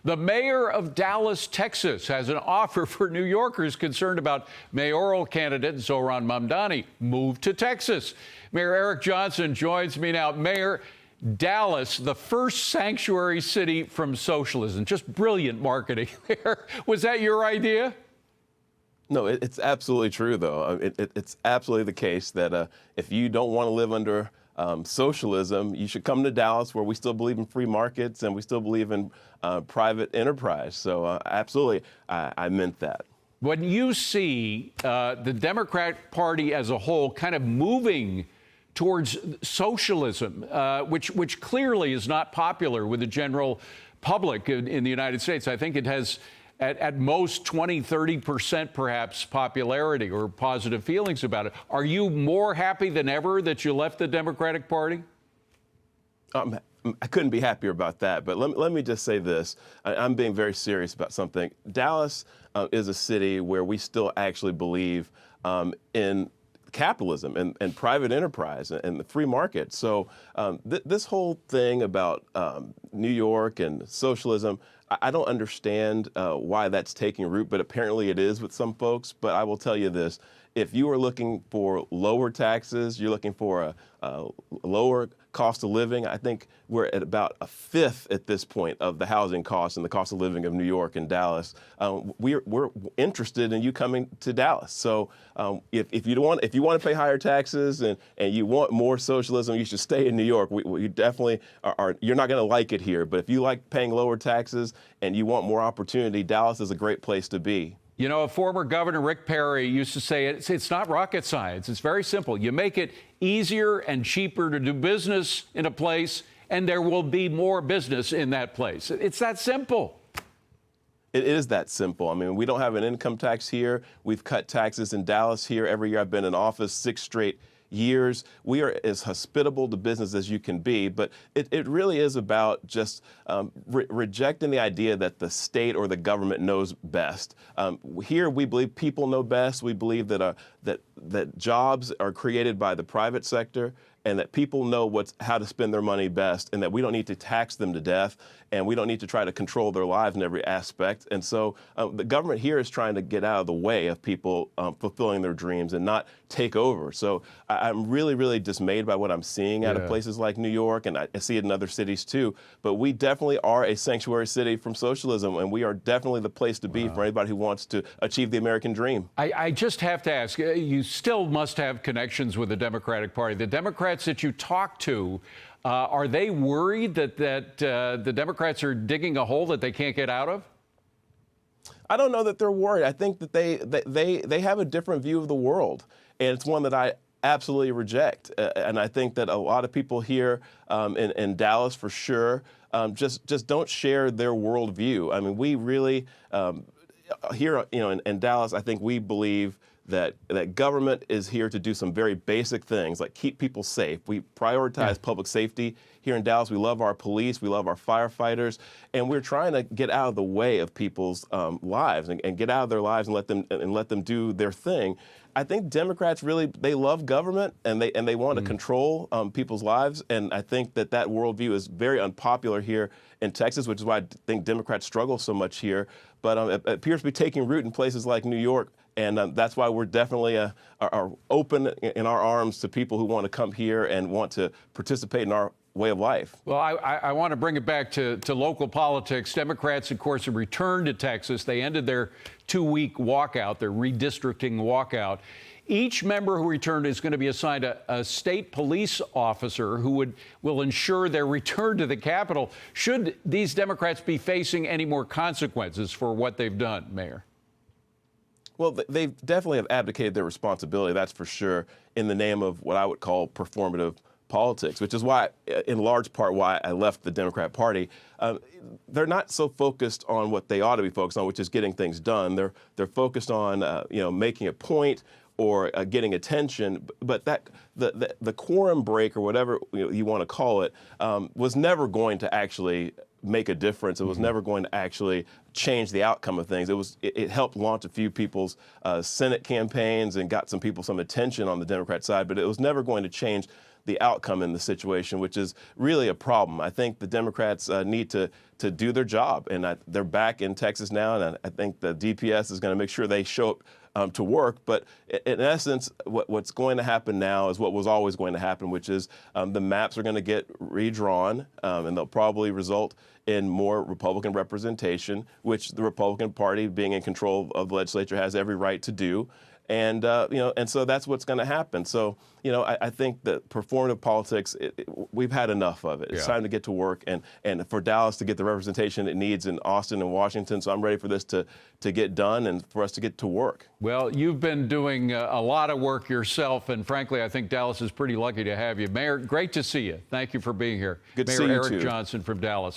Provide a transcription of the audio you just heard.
The mayor of Dallas, Texas, has an offer for New Yorkers concerned about mayoral candidate Zohran Mamdani move to Texas. Mayor Eric Johnson joins me now. Mayor, Dallas, the first sanctuary city from socialism. Just brilliant marketing there. Was that your idea? No, it's absolutely true, though. It's absolutely the case that if you don't want to live under socialism, you should come to Dallas, where we still believe in free markets and we still believe in private enterprise. So absolutely, I meant that. When you see the Democratic Party as a whole kind of moving towards socialism, which clearly is not popular with the general public in the United States, I think it has at most 20, 30% perhaps popularity or positive feelings about it. Are you more happy than ever that you left the Democratic Party? I couldn't be happier about that. But let me just say this. I'm being very serious about something. Dallas is a city where we still actually believe in capitalism and private enterprise and the free market. So this whole thing about New York and socialism, I don't understand why that's taking root, but apparently it is with some folks. But I will tell you this. If you are looking for lower taxes, you're looking for a lower cost of living, I think we're at about a fifth at this point of the housing costs and the cost of living of New York and Dallas. We're interested in you coming to Dallas. So if you want to pay higher taxes and you want more socialism, you should stay in New York. We definitely are. You're not going to like it here, but if you like paying lower taxes and you want more opportunity, Dallas is a great place to be. You know, a former governor, Rick Perry, used to say it's not rocket science. It's very simple. You make it easier and cheaper to do business in a place, and there will be more business in that place. It's that simple. It is that simple. I mean, we don't have an income tax here. We've cut taxes in Dallas here. Every year I've been in office, 6 straight years. We are as hospitable to business as you can be, but it really is about just rejecting the idea that the state or the government knows best. Here we believe people know best. We believe that that jobs are created by the private sector, and that people know how to spend their money best, and that we don't need to tax them to death, and we don't need to try to control their lives in every aspect. And so the government here is trying to get out of the way of people fulfilling their dreams and not take over. So I'm really, really dismayed by what I'm seeing out of places like New York, and I see it in other cities too. But we definitely are a sanctuary city from socialism, and we are definitely the place to be for anybody who wants to achieve the American dream. I just have to ask, you still must have connections with the Democratic Party. The Democrats that you talk to, are they worried that the Democrats are digging a hole that they can't get out of? I don't know that they're worried. I think that they have a different view of the world, and it's one that I absolutely reject. And I think that a lot of people here in Dallas, for sure, just don't share their worldview. I mean, we really here, in Dallas, I think we believe that government is here to do some very basic things, like keep people safe. We prioritize public safety here in Dallas. We love our police. We love our firefighters. And we're trying to get out of the way of people's lives and get out of their lives and let them do their thing. I think Democrats really, they love government, and they want to control people's lives. And I think that worldview is very unpopular here in Texas, which is why I think Democrats struggle so much here. But it appears to be taking root in places like New York. And that's why we're definitely are open in our arms to people who want to come here and want to participate in our way of life. Well, I want to bring it back to local politics. Democrats, of course, have returned to Texas. They ended their 2-week walkout, their redistricting walkout. Each member who returned is going to be assigned a state police officer who will ensure their return to the Capitol. Should these Democrats be facing any more consequences for what they've done, Mayor? Well, they definitely have abdicated their responsibility, that's for sure, in the name of what I would call performative politics, which is why, in large part, why I left the Democrat Party. They're not so focused on what they ought to be focused on, which is getting things done. They're focused on making a point or getting attention, but that the quorum break, or whatever you want to call it, was never going to actually make a difference. It was never going to actually change the outcome of things. It helped launch a few people's Senate campaigns and got some people some attention on the Democrat side, but it was never going to change the outcome in the situation, which is really a problem. I think the Democrats need to do their job, and they're back in Texas now, and I think the DPS is going to make sure they show up to work. But in essence, what's going to happen now is what was always going to happen, which is the maps are going to get redrawn, and they'll probably result in more Republican representation, which the Republican Party, being in control of the legislature, has every right to do. And and so that's what's going to happen. So I think that performative politics, we've had enough of it. It's time to get to work, and for Dallas to get the representation it needs in Austin and Washington. So I'm ready for this to get done and for us to get to work. Well, you've been doing a lot of work yourself, and frankly, I think Dallas is pretty lucky to have you. Mayor, great to see you. Thank you for being here. Good to Mayor see you Eric too. Johnson from Dallas.